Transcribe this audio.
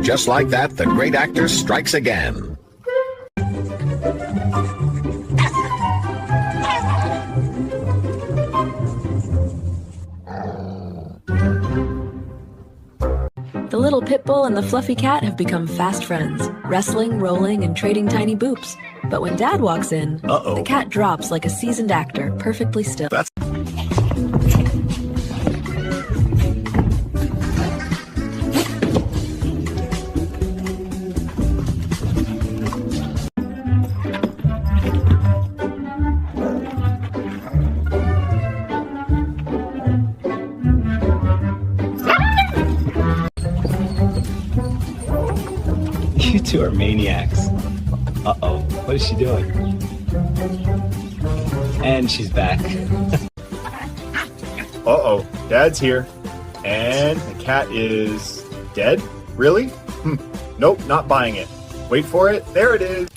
Just like that, the great actor strikes again. The little pit bull and the fluffy cat have become fast friends, wrestling, rolling, and trading tiny boops. But when Dad walks in, the cat drops like a seasoned actor, perfectly still. You two are maniacs. Uh-oh, what is she doing? And she's back. Uh-oh, Dad's here. And the cat is dead? Really? Nope, not buying it. Wait for it. There it is.